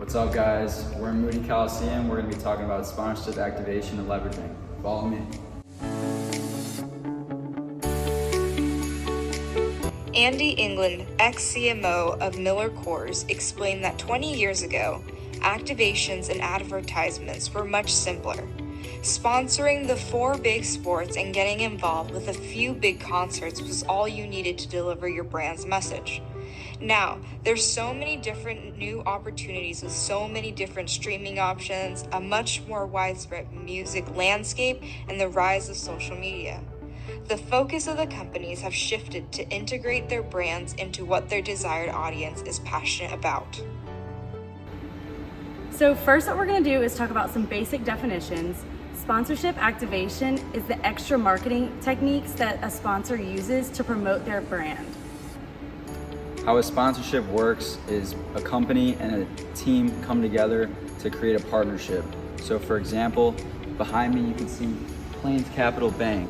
What's up, guys? We're in Moody Coliseum. We're going to be talking about sponsorship activation and leveraging. Follow me. Andy England, ex-CMO of Miller Coors, explained that 20 years ago, activations and advertisements were much simpler. Sponsoring the 4 big sports and getting involved with a few big concerts was all you needed to deliver your brand's message. Now, there's so many different new opportunities with so many different streaming options, a much more widespread music landscape, and the rise of social media. The focus of the companies have shifted to integrate their brands into what their desired audience is passionate about. So first what we're going to do is talk about some basic definitions. Sponsorship activation is the extra marketing techniques that a sponsor uses to promote their brand. How a sponsorship works is a company and a team come together to create a partnership. So for example, behind me you can see Plains Capital Bank.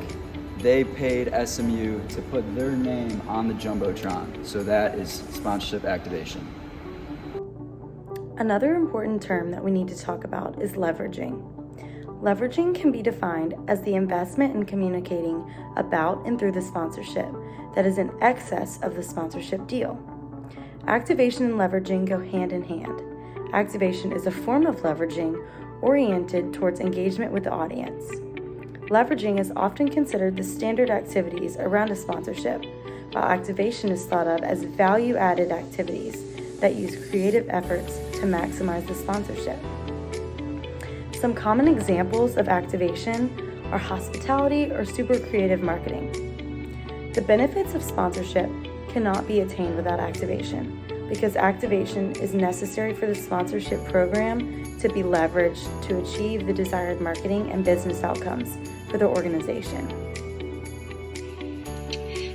They paid SMU to put their name on the Jumbotron. So that is sponsorship activation. Another important term that we need to talk about is leveraging. Leveraging can be defined as the investment in communicating about and through the sponsorship that is in excess of the sponsorship deal. Activation and leveraging go hand in hand. Activation is a form of leveraging oriented towards engagement with the audience. Leveraging is often considered the standard activities around a sponsorship, while activation is thought of as value-added activities that use creative efforts to maximize the sponsorship. Some common examples of activation are hospitality or super creative marketing. The benefits of sponsorship cannot be attained without activation because activation is necessary for the sponsorship program to be leveraged to achieve the desired marketing and business outcomes for the organization.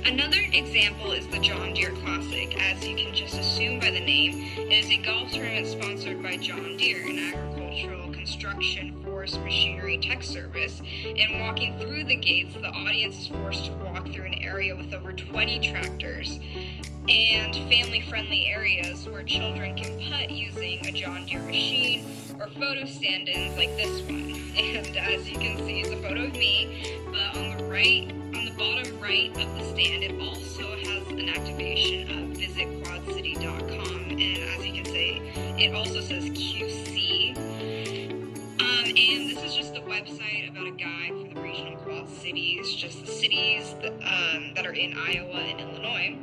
Another example is the John Deere Classic. As you can just assume by the name, it is a golf tournament sponsored by John Deere, an agricultural, construction, forest machinery tech service. And walking through the gates, the audience is forced to walk through an area with over 20 tractors and family-friendly areas where children can putt using a John Deere machine or photo stand-ins like this one. And as you can see, it's a photo of me, but on the bottom right of the stand, it also has an activation of visitquadcity.com, and as you can see, it also says QC. And this is just a website about a guide for the regional quad cities, just the cities that are in Iowa and Illinois.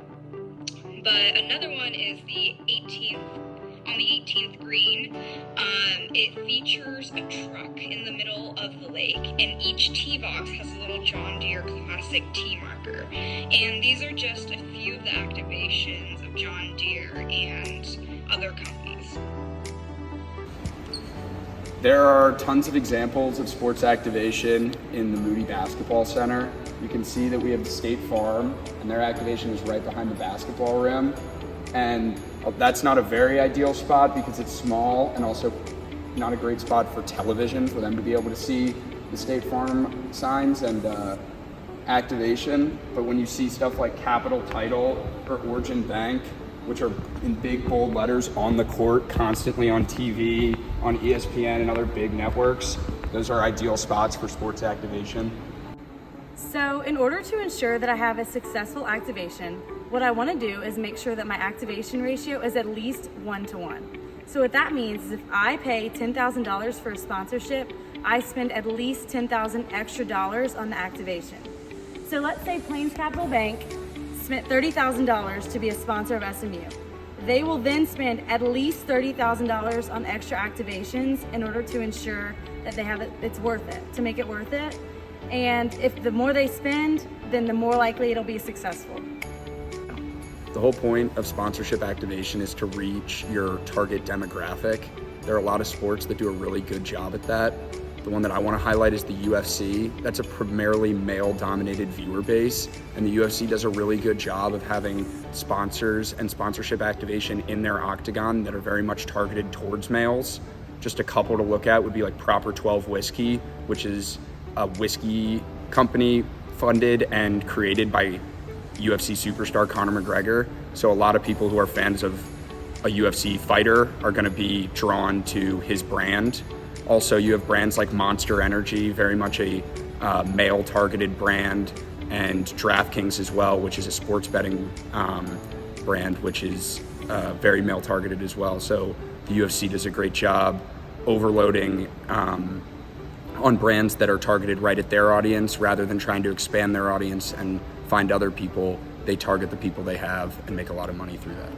But another one is on the 18th green. It features a truck in the middle of the lake, and each tee box has a little John Deere Classic tee marker. And these are just a few of the activations of John Deere and other companies. There are tons of examples of sports activation in the Moody Basketball Center. You can see that we have State Farm, and their activation is right behind the basketball rim. And that's not a very ideal spot because it's small and also not a great spot for television for them to be able to see the State Farm signs and activation. But when you see stuff like Capital Title or Origin Bank, which are in big bold letters on the court, constantly on TV, on ESPN and other big networks, those are ideal spots for sports activation. So in order to ensure that I have a successful activation, what I want to do is make sure that my activation ratio is at least 1-to-1. So what that means is if I pay $10,000 for a sponsorship, I spend at least $10,000 extra dollars on the activation. So let's say Plains Capital Bank spent $30,000 to be a sponsor of SMU. They will then spend at least $30,000 on extra activations in order to ensure that it's worth it, to make it worth it. And if the more they spend, then the more likely it'll be successful. The whole point of sponsorship activation is to reach your target demographic. There are a lot of sports that do a really good job at that. The one that I want to highlight is the UFC. That's a primarily male-dominated viewer base, and the UFC does a really good job of having sponsors and sponsorship activation in their octagon that are very much targeted towards males. Just a couple to look at would be like Proper 12 Whiskey, which is a whiskey company funded and created by UFC superstar Conor McGregor. So a lot of people who are fans of a UFC fighter are going to be drawn to his brand. Also, you have brands like Monster Energy, very much a male-targeted brand, and DraftKings as well, which is a sports betting brand, which is very male-targeted as well. So the UFC does a great job overloading on brands that are targeted right at their audience, rather than trying to expand their audience and find other people. They target the people they have and make a lot of money through that.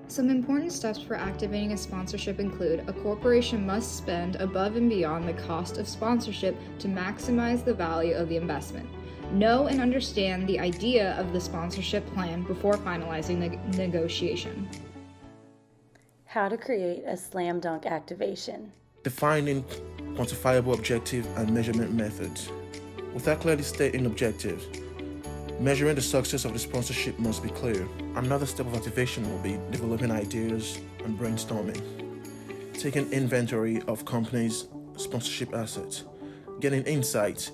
Some important steps for activating a sponsorship include a corporation must spend above and beyond the cost of sponsorship to maximize the value of the investment. Know and understand the idea of the sponsorship plan before finalizing the negotiation. How to create a slam dunk activation. Defining quantifiable objective and measurement methods. Without clearly stating objectives, measuring the success of the sponsorship must be clear. Another step of activation will be developing ideas and brainstorming. Taking inventory of companies' sponsorship assets. Getting insights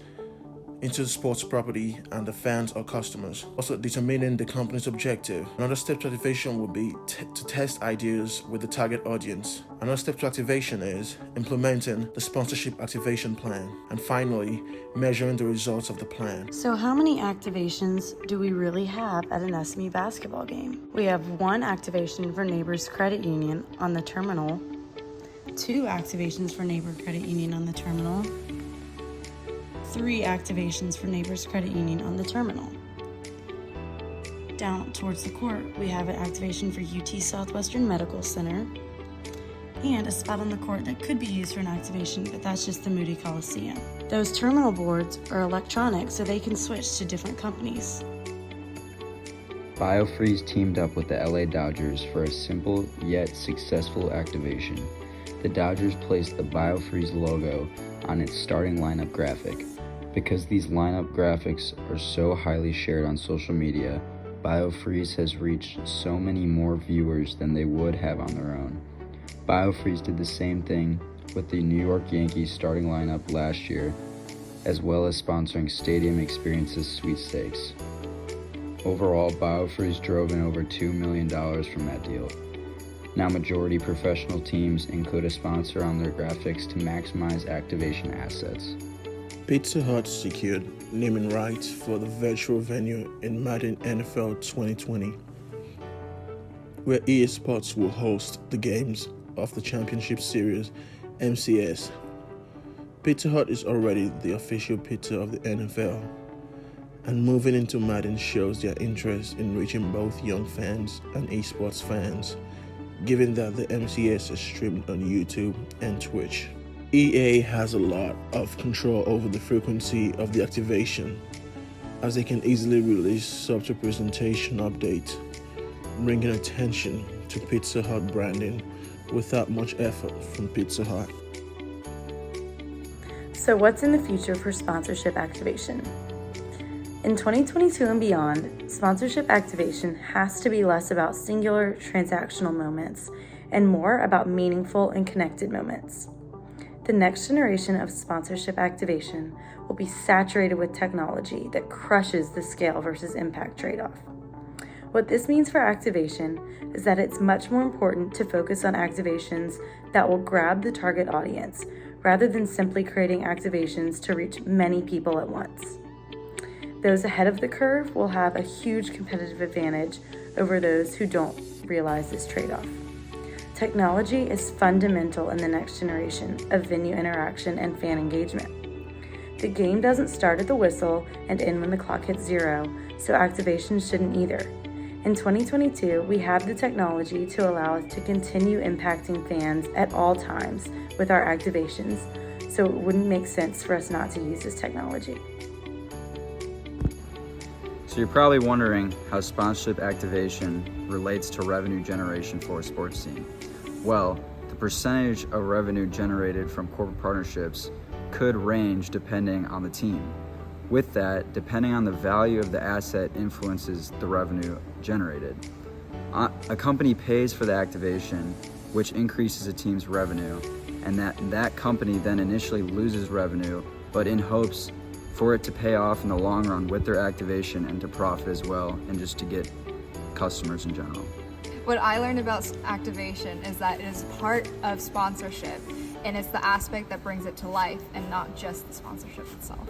into the sports property and the fans or customers. Also determining the company's objective. Another step to activation will be to test ideas with the target audience. Another step to activation is implementing the sponsorship activation plan. And finally, measuring the results of the plan. So how many activations do we really have at an SMU basketball game? We have 1 activation for Neighbors Credit Union on the terminal, 2 activations for Neighbor Credit Union on the terminal, 3 activations for Neighbors Credit Union on the terminal. Down towards the court, we have an activation for UT Southwestern Medical Center and a spot on the court that could be used for an activation, but that's just the Moody Coliseum. Those terminal boards are electronic, so they can switch to different companies. BioFreeze teamed up with the LA Dodgers for a simple yet successful activation. The Dodgers placed the BioFreeze logo on its starting lineup graphic. Because these lineup graphics are so highly shared on social media, BioFreeze has reached so many more viewers than they would have on their own. BioFreeze did the same thing with the New York Yankees starting lineup last year, as well as sponsoring Stadium Experiences sweepstakes. Overall, BioFreeze drove in over $2 million from that deal. Now majority professional teams include a sponsor on their graphics to maximize activation assets. Pizza Hut secured naming rights for the virtual venue in Madden NFL 2020, where EA Sports will host the games of the Championship Series MCS. Pizza Hut is already the official pizza of the NFL, and moving into Madden shows their interest in reaching both young fans and esports fans, given that the MCS is streamed on YouTube and Twitch. EA has a lot of control over the frequency of the activation, as they can easily release software presentation updates, bringing attention to Pizza Hut branding without much effort from Pizza Hut. So what's in the future for sponsorship activation? In 2022 and beyond, sponsorship activation has to be less about singular transactional moments and more about meaningful and connected moments. The next generation of sponsorship activation will be saturated with technology that crushes the scale versus impact trade-off. What this means for activation is that it's much more important to focus on activations that will grab the target audience rather than simply creating activations to reach many people at once. Those ahead of the curve will have a huge competitive advantage over those who don't realize this trade-off. Technology is fundamental in the next generation of venue interaction and fan engagement. The game doesn't start at the whistle and end when the clock hits 0, so activations shouldn't either. In 2022, we have the technology to allow us to continue impacting fans at all times with our activations, so it wouldn't make sense for us not to use this technology. So you're probably wondering how sponsorship activation relates to revenue generation for a sports team. Well, the percentage of revenue generated from corporate partnerships could range depending on the team. With that, depending on the value of the asset influences the revenue generated. A company pays for the activation, which increases a team's revenue, and that company then initially loses revenue, but in hopes for it to pay off in the long run with their activation and to profit as well, and just to get customers in general. What I learned about activation is that it is part of sponsorship, and it's the aspect that brings it to life and not just the sponsorship itself.